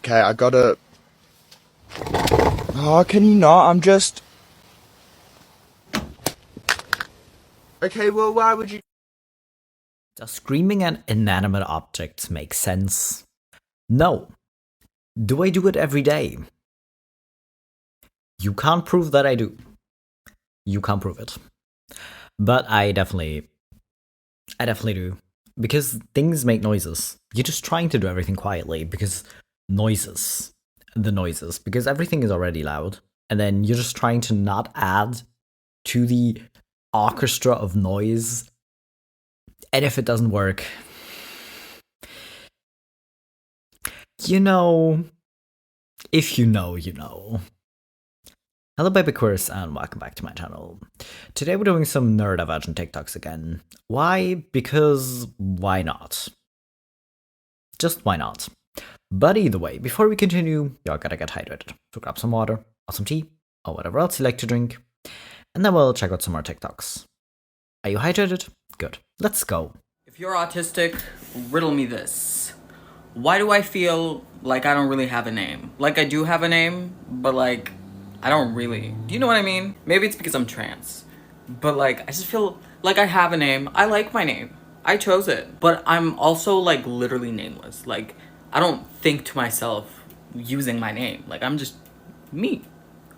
Okay, I gotta... Oh, can you not? I'm just... Okay, well, why would you... Does screaming at inanimate objects make sense? No. Do I do it every day? You can't prove that I do. You can't prove it. But I definitely do. Because things make noises. You're just trying to do everything quietly because noises. Because everything is already loud. And then you're just trying to not add to the orchestra of noise. And if it doesn't work, you know, if you know, you know. Hello baby queers and welcome back to my channel. Today we're doing some neurodivergent TikToks again. Why? Because why not? Just why not? But either way, before we continue, you're gotta get hydrated. So grab some water, or some tea, or whatever else you like to drink, and then we'll check out some more TikToks. Are you hydrated? Good. Let's go. If you're autistic, riddle me this. Why do I feel like I don't really have a name? Like I do have a name, but like, I don't really. Do you know what I mean? Maybe it's because I'm trans. But like, I just feel like I have a name. I like my name. I chose it. But I'm also like literally nameless. Like, I don't think to myself using my name. Like, I'm just me.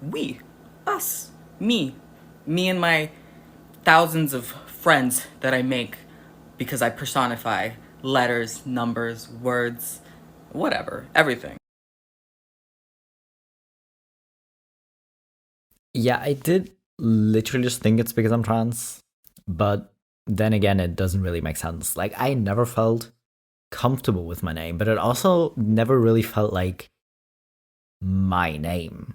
We. Us. Me. Me and my thousands of friends that I make because I personify letters, numbers, words, whatever, everything. Yeah, I did literally just think it's because I'm trans, but then again, it doesn't really make sense. Like, I never felt comfortable with my name, but it also never really felt like my name.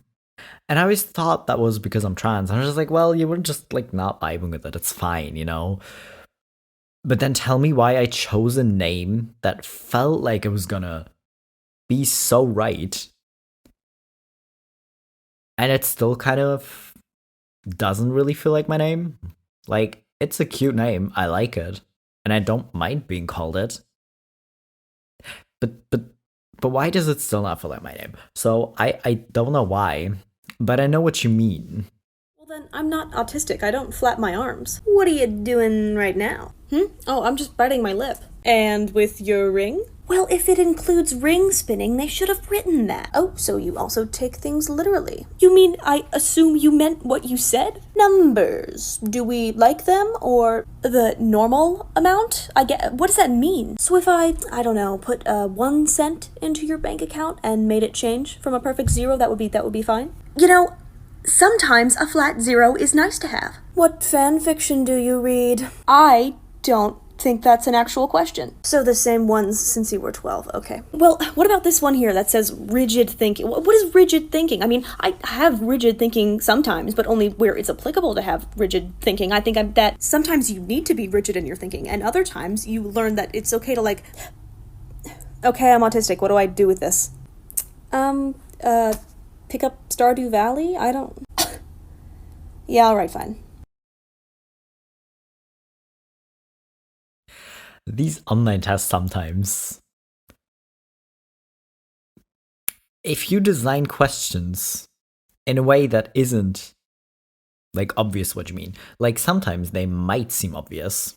And I always thought that was because I'm trans. I was just like, well, you were just like not vibing with it. It's fine, you know? But then tell me why I chose a name that felt like it was gonna be so right. And it still kind of doesn't really feel like my name. Like, it's a cute name. I like it. And I don't mind being called it. But why does it still not feel like my name? So I don't know why, but I know what you mean. Well then, I'm not autistic. I don't flap my arms. What are you doing right now? Oh, I'm just biting my lip. And with your ring? Well, if it includes ring spinning, they should have written that. Oh, so you also take things literally. You mean I assume you meant what you said? Numbers. Do we like them or the normal amount? What does that mean? So if I don't know, put 1 cent into your bank account and made it change from a perfect zero, that would be fine? You know, sometimes a flat zero is nice to have. What fan fiction do you read? I don't think that's an actual question. So the same ones since you were 12, okay. Well, what about this one here that says rigid thinking? What is rigid thinking? I mean, I have rigid thinking sometimes, but only where it's applicable to have rigid thinking. I think that sometimes you need to be rigid in your thinking, and other times you learn that it's okay to like, okay, I'm autistic, what do I do with this? Pick up Stardew Valley? I don't... Yeah, alright, fine. These online tests sometimes. If you design questions in a way that isn't like obvious what you mean, like sometimes they might seem obvious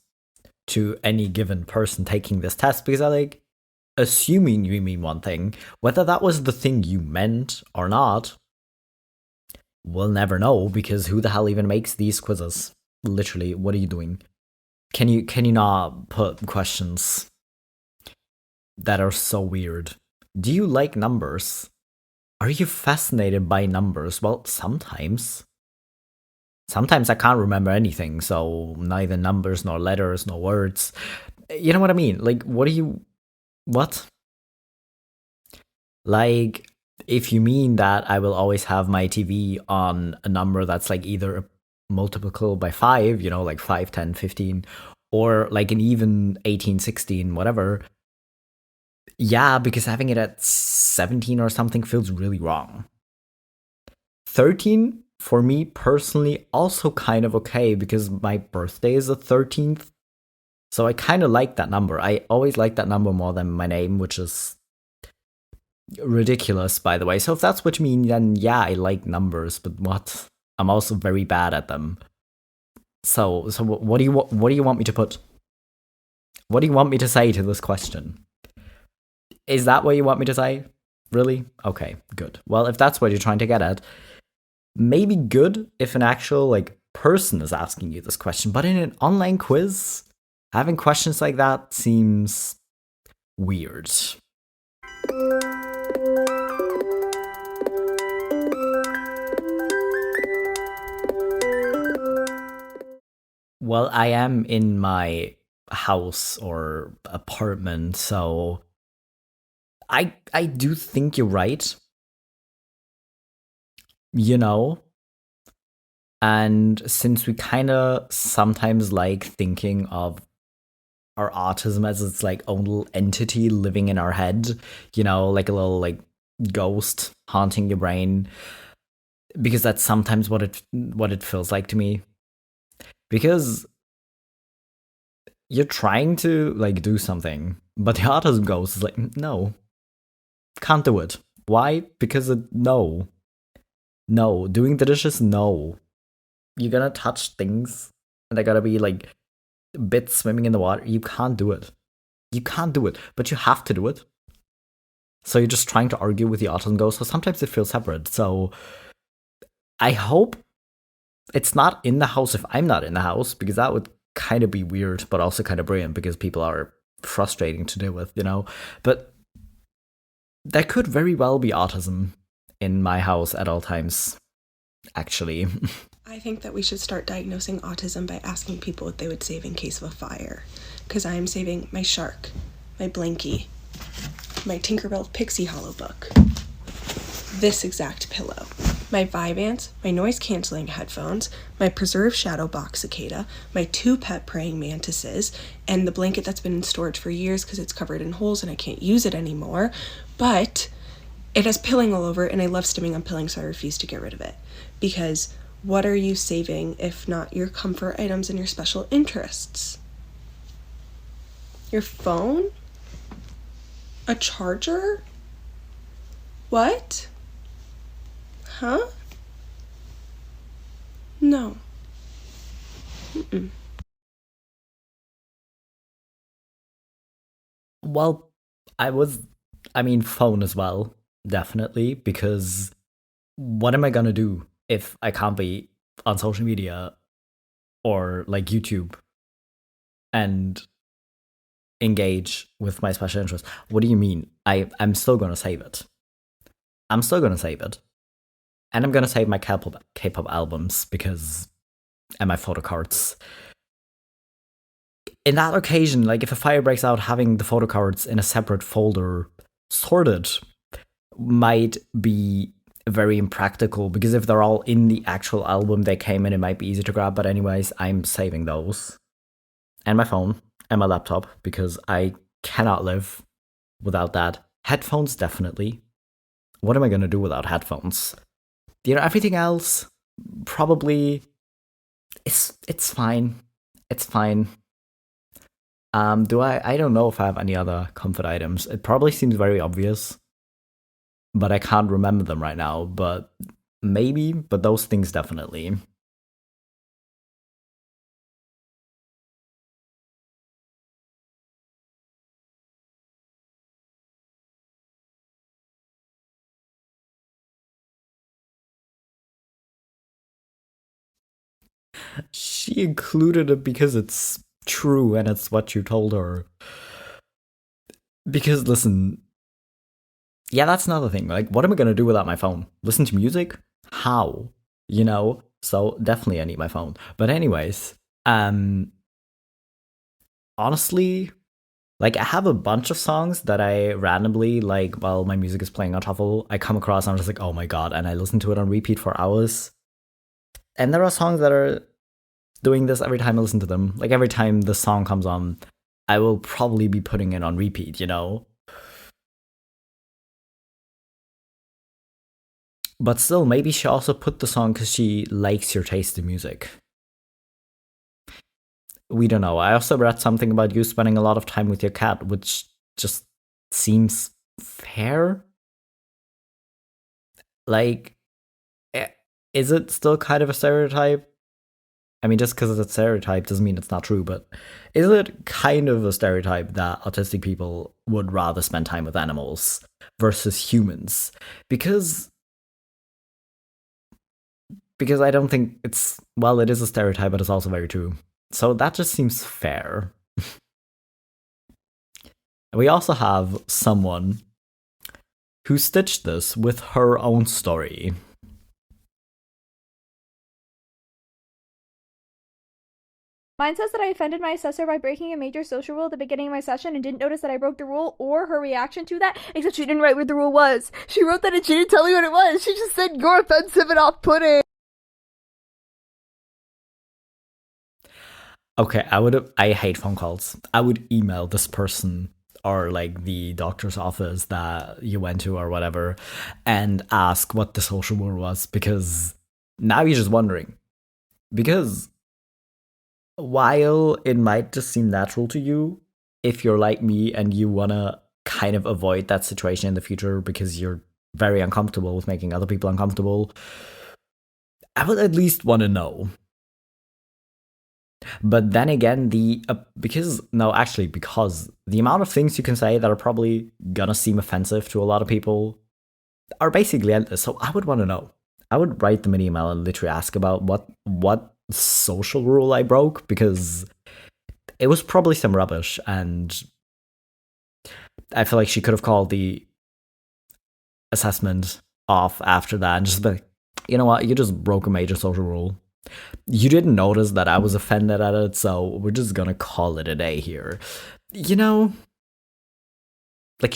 to any given person taking this test because they're like assuming you mean one thing, whether that was the thing you meant or not, we'll never know because who the hell even makes these quizzes? Literally, what are you doing? Can you not put questions that are so weird? Do you like numbers? Are you fascinated by numbers? Well, sometimes. Sometimes I can't remember anything, so neither numbers, nor letters, nor words. You know what I mean? Like, what? Like, if you mean that I will always have my TV on a number that's like either a multiple by 5, you know, like 5, 10, 15, or like an even 18, 16, whatever. Yeah, because having it at 17 or something feels really wrong. 13, for me personally, also kind of okay because my birthday is the 13th. So I kind of like that number. I always like that number more than my name, which is ridiculous, by the way. So if that's what you mean, then yeah, I like numbers, but what? I'm also very bad at them. So what do you want me to put? What do you want me to say to this question? Is that what you want me to say? Really? Okay, good. Well, if that's what you're trying to get at, maybe good if an actual like person is asking you this question, but in an online quiz, having questions like that seems weird. Well, I am in my house or apartment, so I do think you're right. You know, and since we kind of sometimes like thinking of our autism as its like own little entity living in our head, like a little like ghost haunting your brain, because that's sometimes what it feels like to me. Because you're trying to like do something, but the autism ghost is like, no, can't do it. Why? Because no, doing the dishes, no. You're gonna touch things, and they're gonna be like bits swimming in the water. You can't do it. You can't do it, but you have to do it. So you're just trying to argue with the autism ghost. So sometimes it feels separate. So I hope it's not in the house if I'm not in the house, because that would kind of be weird, but also kind of brilliant because people are frustrating to deal with, But there could very well be autism in my house at all times, actually. I think that we should start diagnosing autism by asking people what they would save in case of a fire. Because I am saving my shark, my blankie, my Tinkerbell Pixie Hollow book, this exact pillow, my Vyvanse, my noise-canceling headphones, my preserved shadow box cicada, my 2 pet praying mantises, and the blanket that's been in storage for years because it's covered in holes and I can't use it anymore, but it has pilling all over, and I love stimming on pilling, so I refuse to get rid of it. Because what are you saving if not your comfort items and your special interests? Your phone? A charger? What? Huh? No. Mm-mm. Well, phone as well, definitely, because what am I gonna do if I can't be on social media or like YouTube and engage with my special interests? What do you mean? I'm still gonna save it. I'm still gonna save it. And I'm gonna save my K-pop albums and my photo cards. In that occasion, like if a fire breaks out, having the photo cards in a separate folder sorted might be very impractical, because if they're all in the actual album they came in, it might be easy to grab. But anyways, I'm saving those. And my phone and my laptop, because I cannot live without that. Headphones, definitely. What am I gonna do without headphones? Everything else, probably, it's fine. It's fine. I don't know if I have any other comfort items. It probably seems very obvious, but I can't remember them right now. But maybe, but those things definitely. She included it because it's true and it's what you told her. Because listen, yeah, that's another thing. Like, what am I gonna do without my phone? Listen to music? How? So definitely I need my phone. But anyways, honestly, like, I have a bunch of songs that I randomly, like, while my music is playing on shuffle, I come across and I'm just like, oh my god, and I listen to it on repeat for hours. And there are songs that are doing this every time I listen to them. Like, every time the song comes on, I will probably be putting it on repeat, But still, maybe she also put the song because she likes your taste in music. We don't know. I also read something about you spending a lot of time with your cat, which just seems fair. Like, is it still kind of a stereotype? I mean, just because it's a stereotype doesn't mean it's not true, but is it kind of a stereotype that autistic people would rather spend time with animals versus humans? Because I don't think it's, well, it is a stereotype, but it's also very true. So that just seems fair. We also have someone who stitched this with her own story. Mine says that I offended my assessor by breaking a major social rule at the beginning of my session and didn't notice that I broke the rule or her reaction to that, except she didn't write what the rule was. She wrote that and she didn't tell me what it was. She just said, "You're offensive and off-putting." Okay, I hate phone calls. I would email this person or like the doctor's office that you went to or whatever and ask what the social rule was, because now you're just wondering. Because while it might just seem natural to you, if you're like me and you want to kind of avoid that situation in the future because you're very uncomfortable with making other people uncomfortable, I would at least want to know. But then again, because the amount of things you can say that are probably gonna seem offensive to a lot of people are basically endless. So I would want to know. I would write them an email and literally ask about what social rule I broke, because it was probably some rubbish, and I feel like she could have called the assessment off after that and just be like, you know what, you just broke a major social rule. You didn't notice that I was offended at it, so we're just gonna call it a day here. You know? Like,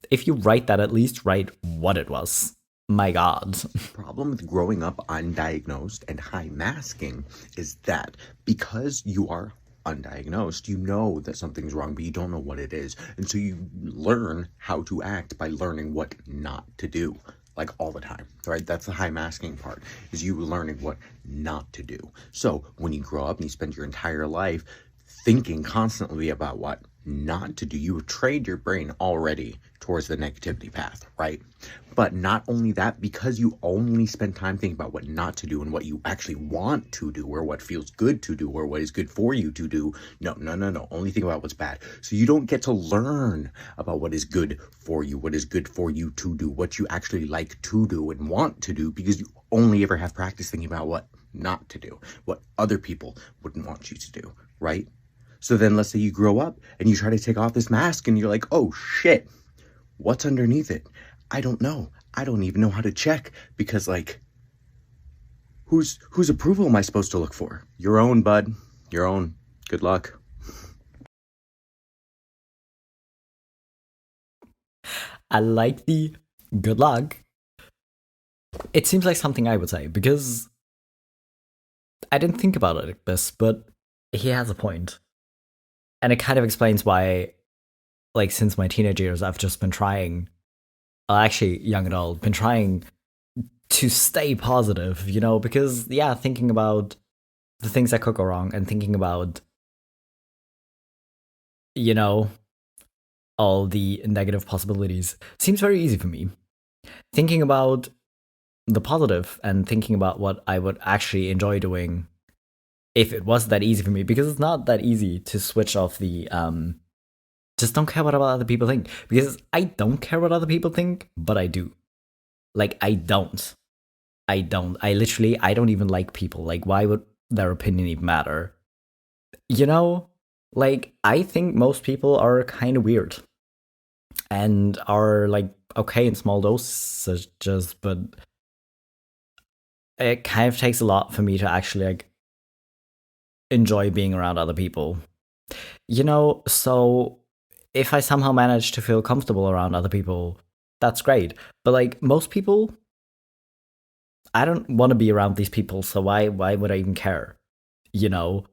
if you write that, at least write what it was. My God. Problem with growing up undiagnosed and high masking is that because you are undiagnosed, you know that something's wrong, but you don't know what it is. And so you learn how to act by learning what not to do. Like all the time, right? That's the high masking part, is you learning what not to do. So when you grow up and you spend your entire life thinking constantly about what not to do, you have trained your brain already towards the negativity path, right? But not only that, because you only spend time thinking about what not to do and what you actually want to do, or what feels good to do, or what is good for you to do. No. Only think about what's bad. So you don't get to learn about what is good for you, what is good for you to do, what you actually like to do and want to do, because you only ever have practice thinking about what not to do, what other people wouldn't want you to do, right? So then let's say you grow up and you try to take off this mask and you're like, oh shit, what's underneath it? I don't know. I don't even know how to check, because like, whose approval am I supposed to look for? Your own, bud. Your own. Good luck. I like the good luck. It seems like something I would say, because I didn't think about it like this, but he has a point. And it kind of explains why, like, since my teenage years, I've just been trying, actually young adult, been trying to stay positive, you know, because, yeah, thinking about the things that could go wrong and thinking about, you know, all the negative possibilities seems very easy for me. Thinking about the positive and thinking about what I would actually enjoy doing, if it was that easy for me, because it's not that easy to switch off the just don't care what other people think, because I don't care what other people think, but I do. Like, I don't even like people. Like, why would their opinion even matter? You know, like, I think most people are kind of weird and are like okay in small dosages, but it kind of takes a lot for me to actually like enjoy being around other people, you know. So if I somehow manage to feel comfortable around other people, that's great. But like most people, I don't want to be around these people, so why would I even care, you know?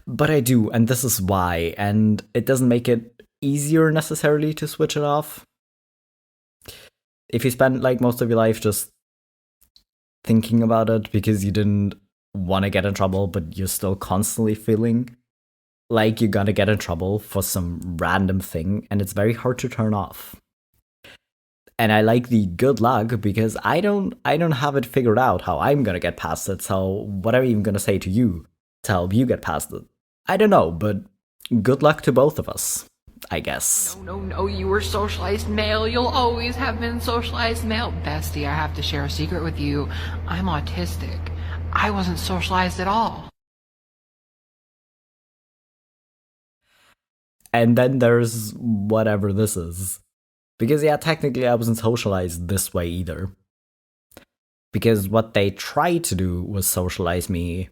But I do, and this is why, and it doesn't make it easier necessarily to switch it off. If you spend like most of your life just thinking about it because you didn't want to get in trouble, but you're still constantly feeling like you're gonna get in trouble for some random thing, and it's very hard to turn off. And I like the good luck because I don't have it figured out how I'm gonna get past it. So what am I even gonna say to you to help you get past it? I don't know, but good luck to both of us, I guess. No, you were socialized male. You'll always have been socialized male. Bestie, I have to share a secret with you. I'm autistic. I wasn't socialized at all. And then there's whatever this is. Because, yeah, technically I wasn't socialized this way either. Because what they tried to do was socialize me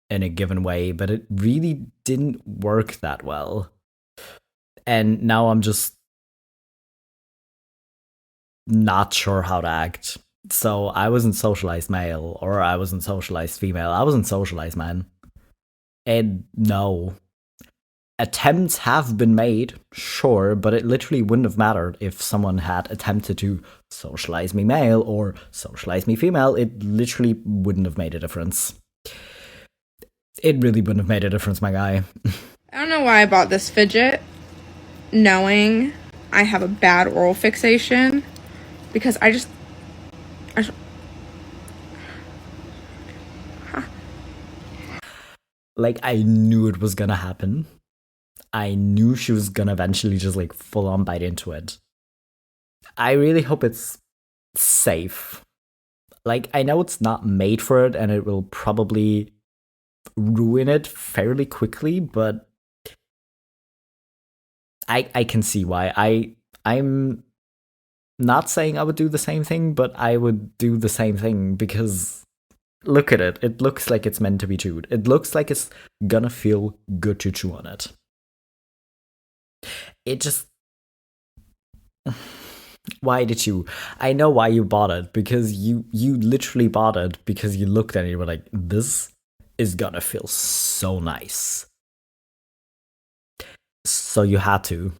in a given way, but it really didn't work that well. And now I'm just not sure how to act. So I wasn't socialized male, or I wasn't socialized female. I wasn't socialized man. And no. Attempts have been made, sure, but it literally wouldn't have mattered if someone had attempted to socialize me male or socialize me female. It literally wouldn't have made a difference. It really wouldn't have made a difference, my guy. I don't know why I bought this fidget, knowing I have a bad oral fixation, because I just like, I knew it was gonna happen. I knew she was gonna eventually just like full on bite into it. I really hope it's safe. Like, I know it's not made for it and it will probably ruin it fairly quickly, but I can see why. I'm not saying I would do the same thing, but I would do the same thing because look at it. It looks like it's meant to be chewed. It looks like it's gonna feel good to chew on it. It just... Why did you? I know why you bought it, because you literally bought it because you looked at it and you were like, this is gonna feel so nice. So you had to.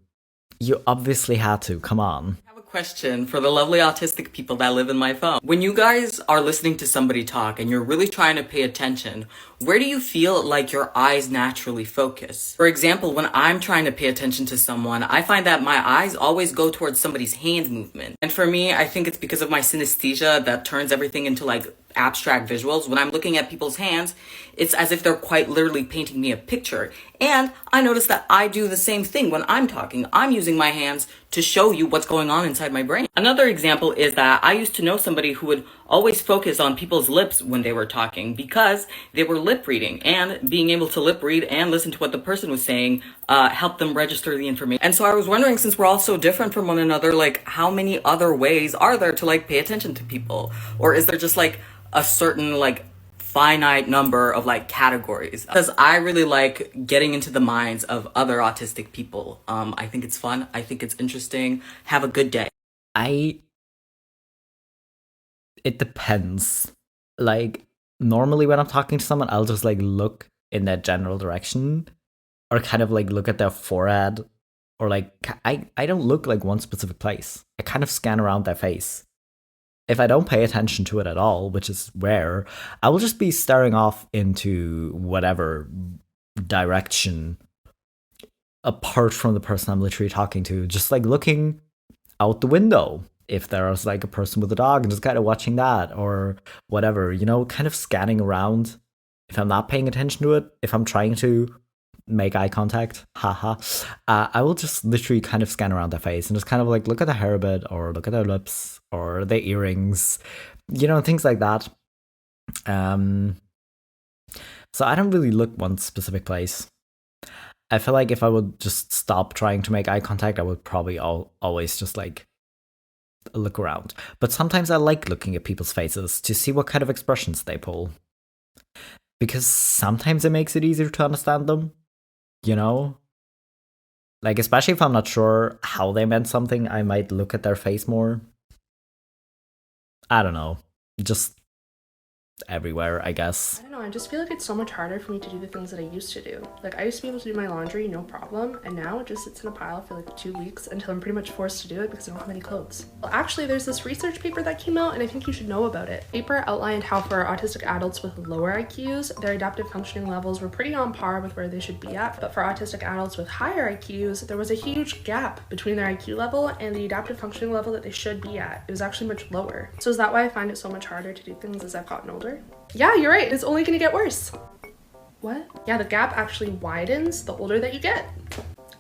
You obviously had to, come on. I have a question for the lovely autistic people that live in my phone. When you guys are listening to somebody talk and you're really trying to pay attention, where do you feel like your eyes naturally focus? For example, when I'm trying to pay attention to someone, I find that my eyes always go towards somebody's hand movement. And for me, I think it's because of my synesthesia that turns everything into like abstract visuals. When I'm looking at people's hands, it's as if they're quite literally painting me a picture. And I notice that I do the same thing when I'm talking. I'm using my hands to show you what's going on inside my brain. Another example is that I used to know somebody who would always focus on people's lips when they were talking because they were lip reading, and being able to lip read and listen to what the person was saying helped them register the information. And so I was wondering, since we're all so different from one another, like how many other ways are there to like pay attention to people? Or is there just like a certain like finite number of like categories? Because I really like getting into the minds of other autistic people. I think it's fun. I think it's interesting. Have a good day. It depends. Like, normally when I'm talking to someone, I'll just like look in that general direction, or kind of like look at their forehead, or like I don't look like one specific place. I kind of scan around their face. If I don't pay attention to it at all, which is rare, I will just be staring off into whatever direction apart from the person I'm literally talking to, just like looking out the window. If there's like a person with a dog and just kind of watching that or whatever, you know, kind of scanning around. If I'm not paying attention to it, if I'm trying to make eye contact, I will just literally kind of scan around their face and just kind of like look at their hair a bit, or look at their lips or their earrings, you know, things like that. So I don't really look one specific place. I feel like if I would just stop trying to make eye contact, I would probably always just like look around. But sometimes I like looking at people's faces to see what kind of expressions they pull, because sometimes it makes it easier to understand them, you know? Like, especially if I'm not sure how they meant something, I might look at their face more. I don't know. Just everywhere, I guess. I don't know, I just feel like it's so much harder for me to do the things that I used to do. Like, I used to be able to do my laundry, no problem, and now it just sits in a pile for like 2 weeks until I'm pretty much forced to do it because I don't have any clothes. Well, actually, there's this research paper that came out, and I think you should know about it. The paper outlined how for autistic adults with lower IQs, their adaptive functioning levels were pretty on par with where they should be at, but for autistic adults with higher IQs, there was a huge gap between their IQ level and the adaptive functioning level that they should be at. It was actually much lower. So is that why I find it so much harder to do things as I've gotten older? Yeah, you're right. It's only gonna get worse. What? Yeah, the gap actually widens the older that you get.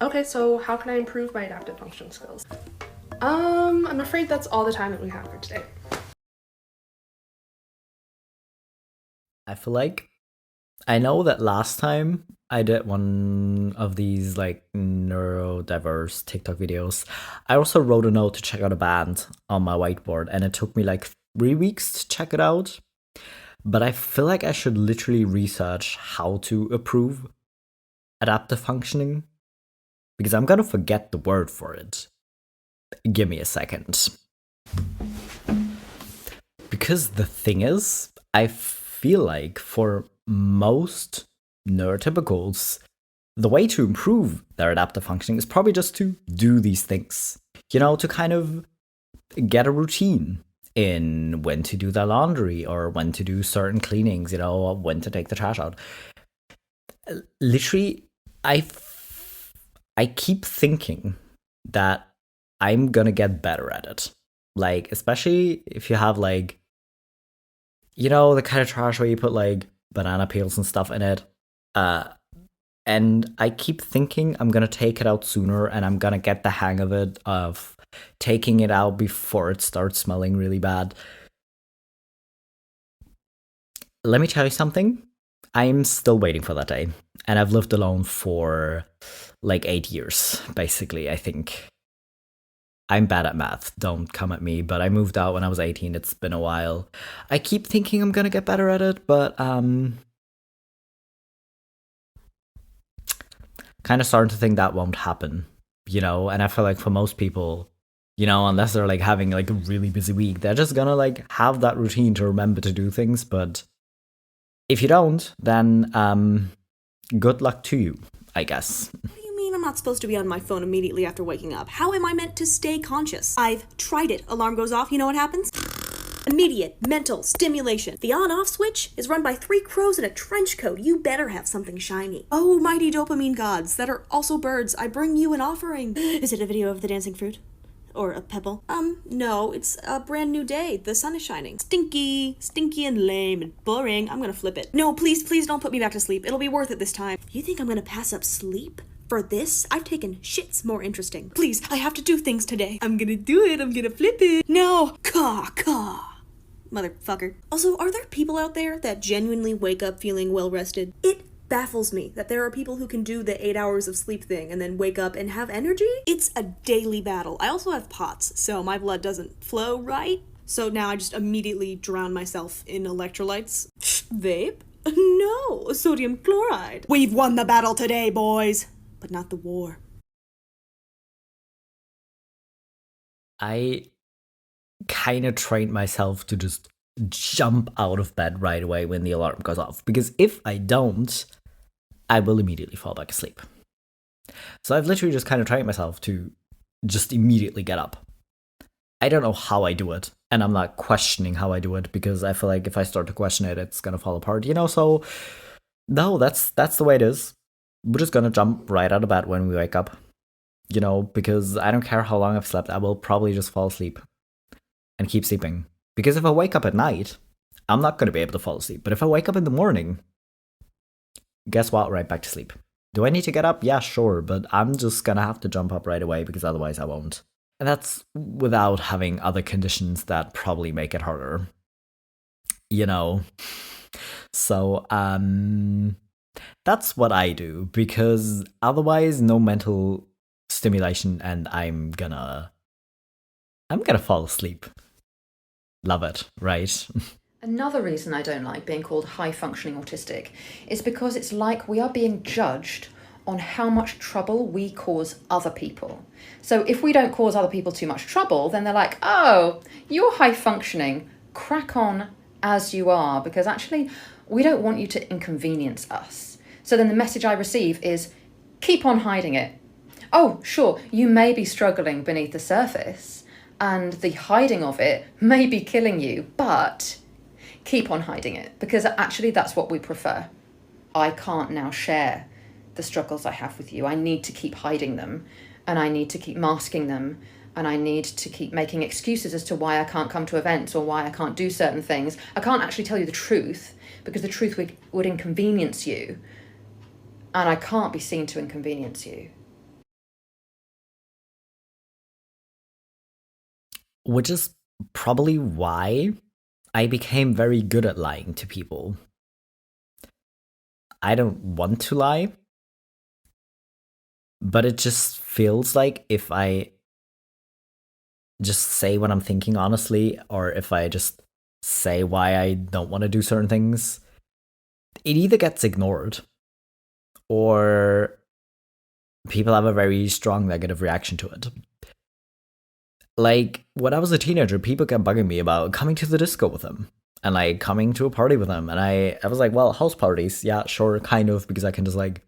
Okay, so how can I improve my adaptive functioning skills? I'm afraid that's all the time that we have for today. I feel like I know that last time I did one of these like neurodiverse TikTok videos, I also wrote a note to check out a band on my whiteboard, and it took me like 3 weeks to check it out. But I feel like I should literally research how to improve adaptive functioning, because I'm gonna forget the word for it. Give me a second. Because the thing is, I feel like for most neurotypicals, the way to improve their adaptive functioning is probably just to do these things. You know, to kind of get a routine in when to do their laundry or when to do certain cleanings, you know, when to take the trash out. Literally, I keep thinking that I'm gonna get better at it. Like, especially if you have like, you know, the kind of trash where you put like banana peels and stuff in it. And I keep thinking I'm gonna take it out sooner and I'm gonna get the hang of it, of taking it out before it starts smelling really bad. Let me tell you something. I'm still waiting for that day. And I've lived alone for like 8 years, basically, I think. I'm bad at math, don't come at me, but I moved out when I was 18. It's been a while. I keep thinking I'm gonna get better at it, but kind of starting to think that won't happen, you know? And I feel like for most people, you know, unless they're like having like a really busy week, they're just gonna like have that routine to remember to do things. But if you don't, then good luck to you, I guess. What do you mean I'm not supposed to be on my phone immediately after waking up? How am I meant to stay conscious? I've tried it. Alarm goes off, you know what happens? Immediate mental stimulation. The on-off switch is run by 3 crows in a trench coat. You better have something shiny. Oh, mighty dopamine gods that are also birds, I bring you an offering. Is it a video of the dancing fruit? Or a pebble? No, it's a brand new day. The sun is shining. Stinky and lame and boring. I'm gonna flip it. No, please don't put me back to sleep. It'll be worth it this time. You think I'm gonna pass up sleep? For this, I've taken shits more interesting. Please, I have to do things today. I'm gonna do it. I'm gonna flip it. No. Caw. Motherfucker. Also, are there people out there that genuinely wake up feeling well rested? It baffles me that there are people who can do the 8 hours of sleep thing and then wake up and have energy. It's a daily battle. I also have POTS, so my blood doesn't flow right. So now I just immediately drown myself in electrolytes. Vape? No, sodium chloride. We've won the battle today, boys, but not the war. I kind of trained myself to just jump out of bed right away when the alarm goes off, because if I don't, I will immediately fall back asleep. So I've literally just kind of trained myself to just immediately get up. I don't know how I do it, and I'm not questioning how I do it, because I feel like if I start to question it, it's gonna fall apart, you know? So no, that's the way it is. We're just gonna jump right out of bed when we wake up, you know, because I don't care how long I've slept, I will probably just fall asleep and keep sleeping. Because if I wake up at night, I'm not going to be able to fall asleep. But if I wake up in the morning, guess what? Right back to sleep. Do I need to get up? Yeah, sure. But I'm just going to have to jump up right away, because otherwise I won't. And that's without having other conditions that probably make it harder. You know? So, that's what I do. Because otherwise, no mental stimulation, and I'm gonna fall asleep. Love it, right? Another reason I don't like being called high-functioning autistic is because it's like we are being judged on how much trouble we cause other people. So if we don't cause other people too much trouble, then they're like, oh, you're high-functioning, crack on as you are, because actually we don't want you to inconvenience us. So then the message I receive is, keep on hiding it. Oh, sure, you may be struggling beneath the surface, and the hiding of it may be killing you, but keep on hiding it, because actually that's what we prefer. I can't now share the struggles I have with you. I need to keep hiding them, and I need to keep masking them, and I need to keep making excuses as to why I can't come to events or why I can't do certain things. I can't actually tell you the truth, because the truth would inconvenience you, and I can't be seen to inconvenience you. Which is probably why I became very good at lying to people. I don't want to lie, but it just feels like if I just say what I'm thinking honestly, or if I just say why I don't want to do certain things, it either gets ignored or people have a very strong negative reaction to it. Like, when I was a teenager, people kept bugging me about coming to the disco with them and like coming to a party with them. And I was like, well, house parties, yeah, sure, kind of, because I can just like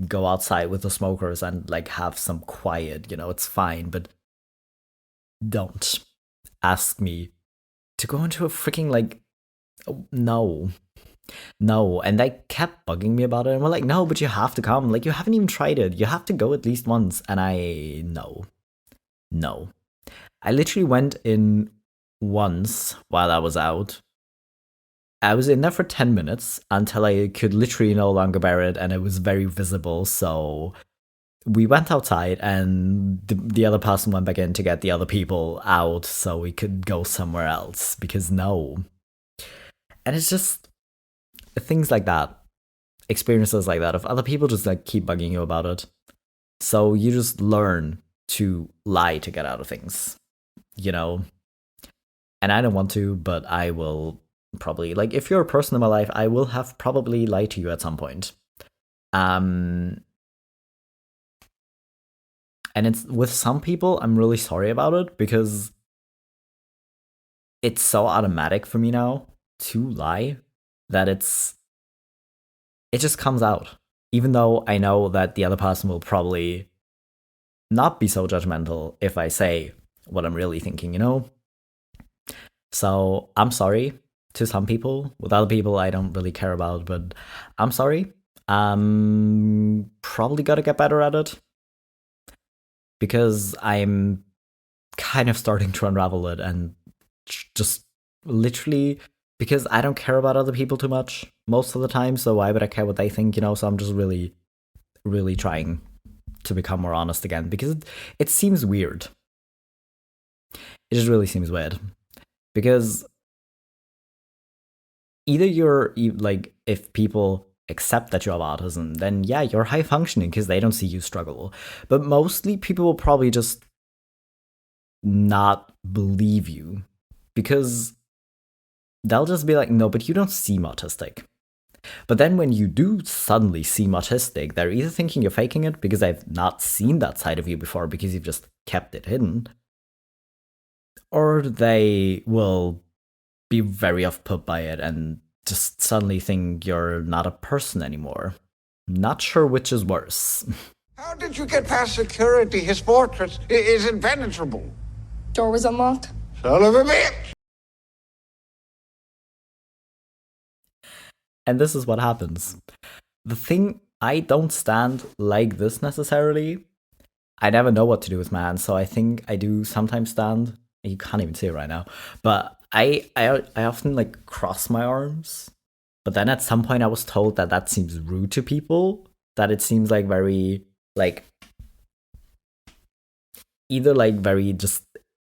go outside with the smokers and like have some quiet, it's fine. But don't ask me to go into a freaking like, no. And they kept bugging me about it. And we're like, no, but you have to come. Like, you haven't even tried it. You have to go at least once. And no. I literally went in once while I was out. I was in there for 10 minutes until I could literally no longer bear it, and it was very visible. So we went outside, and the other person went back in to get the other people out so we could go somewhere else, because no. And it's just things like that, experiences like that, if other people just like keep bugging you about it. So you just learn to lie to get out of things. And I don't want to, but I will probably, like, if you're a person in my life, I will have probably lied to you at some point. And it's with some people, I'm really sorry about it, because it's so automatic for me now to lie that it just comes out, even though I know that the other person will probably not be so judgmental if I say what I'm really thinking, So I'm sorry to some people. With other people, I don't really care about, but I'm sorry. Probably gotta get better at it, because I'm kind of starting to unravel it, and just literally because I don't care about other people too much most of the time, so why would I care what they think, So I'm just really, really trying to become more honest again, because it seems weird. It just really seems weird, because either you're like, if people accept that you have autism, then yeah, you're high functioning because they don't see you struggle. But mostly people will probably just not believe you, because they'll just be like, no, but you don't seem autistic. But then when you do suddenly seem autistic, they're either thinking you're faking it because they've not seen that side of you before because you've just kept it hidden, or they will be very off-put by it and just suddenly think you're not a person anymore. Not sure which is worse. How did you get past security? His fortress is impenetrable. Door was unlocked. Son of a bitch! And this is what happens. The thing, I don't stand like this necessarily. I never know what to do with my hands, so I think I do sometimes stand. You can't even see it right now. But I often like cross my arms. But then at some point I was told that seems rude to people. That it seems like very, like, either like very just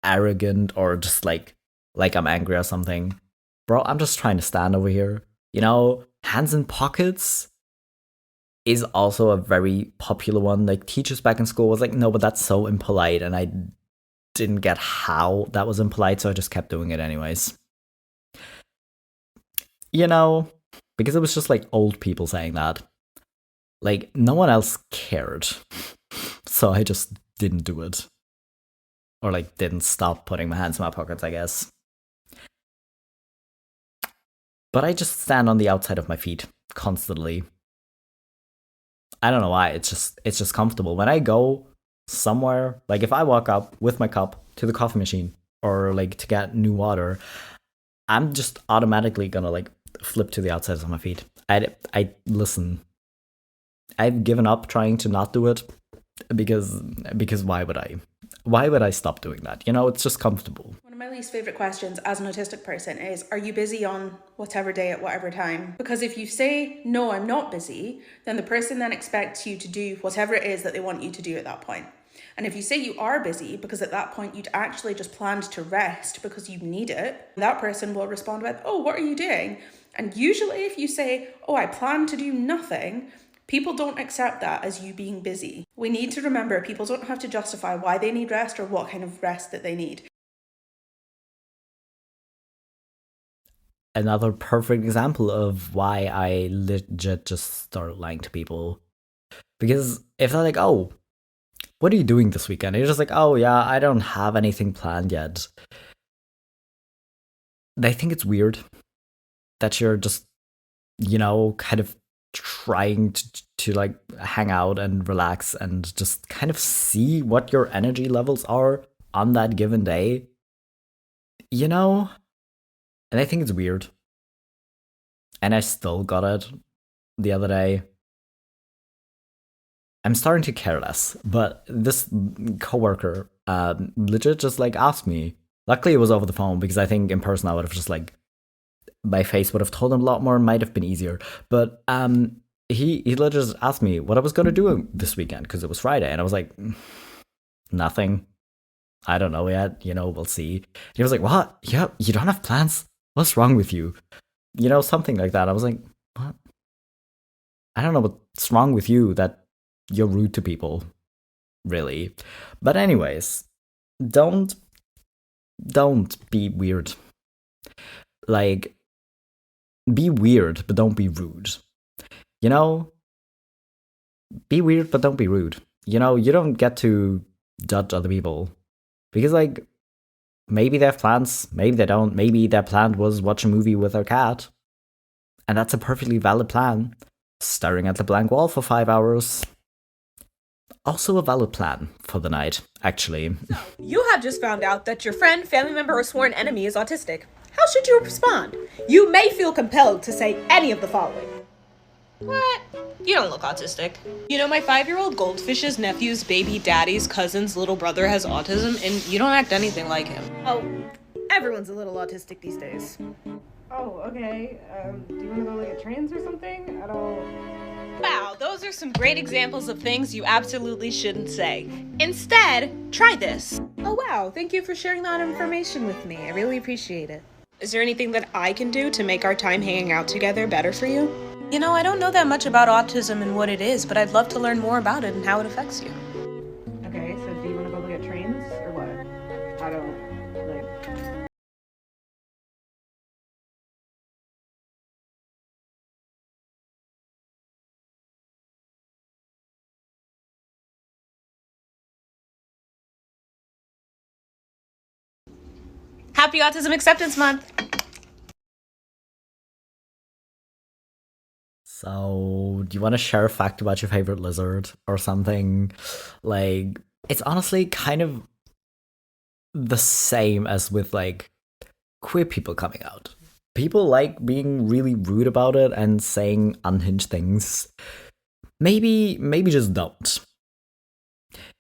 arrogant or just like I'm angry or something. Bro, I'm just trying to stand over here. Hands in pockets is also a very popular one. Like, teachers back in school was like, no, but that's so impolite. And I didn't get how that was impolite, so I just kept doing it anyways. Because it was just like old people saying that. Like, no one else cared. So I just didn't do it. Or like didn't stop putting my hands in my pockets, I guess. but I just stand on the outside of my feet constantly. I don't know why. It's just comfortable. When I go somewhere, like if I walk up with my cup to the coffee machine or like to get new water, I'm just automatically gonna like flip to the outsides of my feet. I listen. I've given up trying to not do it because why would I? Why would I stop doing that? You know, it's just comfortable. One of my least favorite questions as an autistic person is, are you busy on whatever day at whatever time? Because if you say, no, I'm not busy, then the person then expects you to do whatever it is that they want you to do at that point. And if you say you are busy, because at that point you'd actually just planned to rest because you need it, that person will respond with, oh, what are you doing? And usually if you say, oh, I plan to do nothing, people don't accept that as you being busy. We need to remember people don't have to justify why they need rest or what kind of rest that they need. Another perfect example of why I legit just start lying to people. Because if they're like, oh, what are you doing this weekend? And you're just like, oh yeah, I don't have anything planned yet. They think it's weird that you're just, you know, kind of trying to like hang out and relax and just kind of see what your energy levels are on that given day. You know? And I think it's weird. And I still got it the other day. I'm starting to care less, but this coworker legit just like asked me. Luckily, it was over the phone because I think in person I would have just like my face would have told him a lot more. Might have been easier, but he legit just asked me what I was gonna do this weekend because it was Friday, and I was like, nothing. I don't know yet. You know, we'll see. And he was like, what? Yeah, you don't have plans? What's wrong with you? You know, something like that. I was like, what? I don't know what's wrong with you that you're rude to people, really. But anyways, don't be weird. Like, be weird, but don't be rude. You know? Be weird, but don't be rude. You know, you don't get to judge other people. Because, like, maybe they have plans, maybe they don't. Maybe their plan was watch a movie with their cat. And that's a perfectly valid plan. Staring at the blank wall for 5 hours. Also a valid plan for the night, actually. You have just found out that your friend, family member, or sworn enemy is autistic. How should you respond? You may feel compelled to say any of the following. What? You don't look autistic. You know, my 5-year-old goldfish's nephew's baby daddy's cousin's little brother has autism, and you don't act anything like him. Oh, everyone's a little autistic these days. Oh, okay. Do you want to go look at trends or something? I don't... Wow, those are some great examples of things you absolutely shouldn't say. Instead, try this. Oh wow, thank you for sharing that information with me. I really appreciate it. Is there anything that I can do to make our time hanging out together better for you? You know, I don't know that much about autism and what it is, but I'd love to learn more about it and how it affects you. Okay, so do you want to go look at trains or what? I don't, like... Happy Autism Acceptance Month! So, do you want to share a fact about your favorite lizard or something? Like, it's honestly kind of the same as with, like, queer people coming out. People like being really rude about it and saying unhinged things. Maybe just don't.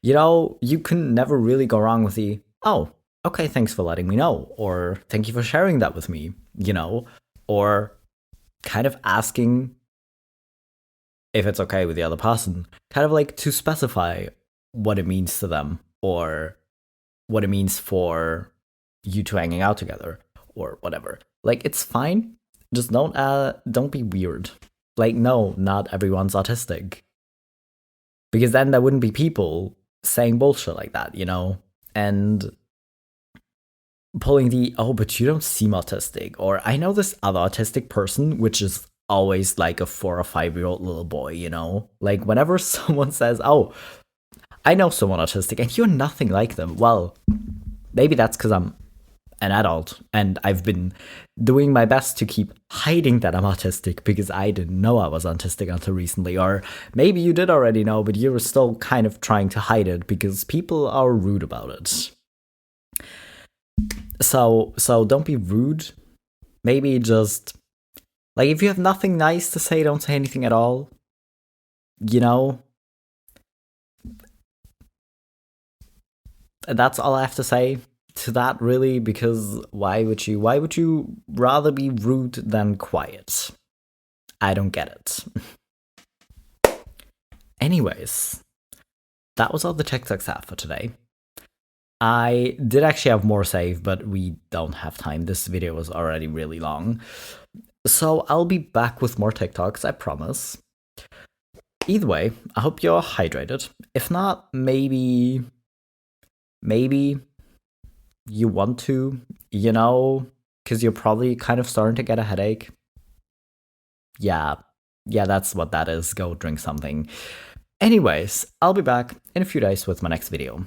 You know, you can never really go wrong with the, oh, okay, thanks for letting me know, or thank you for sharing that with me, you know, or kind of asking if it's okay with the other person, kind of like to specify what it means to them, or what it means for you two hanging out together, or whatever. Like, it's fine, just don't be weird. Like, no, not everyone's autistic. Because then there wouldn't be people saying bullshit like that, you know? And pulling the, oh, but you don't seem autistic, or I know this other autistic person, which is always like a 4 or 5-year-old little boy, you know? Like, whenever someone says, oh, I know someone autistic and you're nothing like them, well, maybe that's because an adult, and I've been doing my best to keep hiding that I'm autistic because I didn't know I was autistic until recently. Or maybe you did already know, but you were still kind of trying to hide it because people are rude about it. So don't be rude. Maybe just, like, if you have nothing nice to say, don't say anything at all. You know? That's all I have to say to that, really, because why would you rather be rude than quiet? I don't get it. Anyways, that was all the TikToks I have for today. I did actually have more saved, but we don't have time. This video was already really long. So I'll be back with more TikToks, I promise. Either way, I hope you're hydrated. If not, maybe you want to, you know, because you're probably kind of starting to get a headache. Yeah, that's what that is. Go drink something. Anyways, I'll be back in a few days with my next video.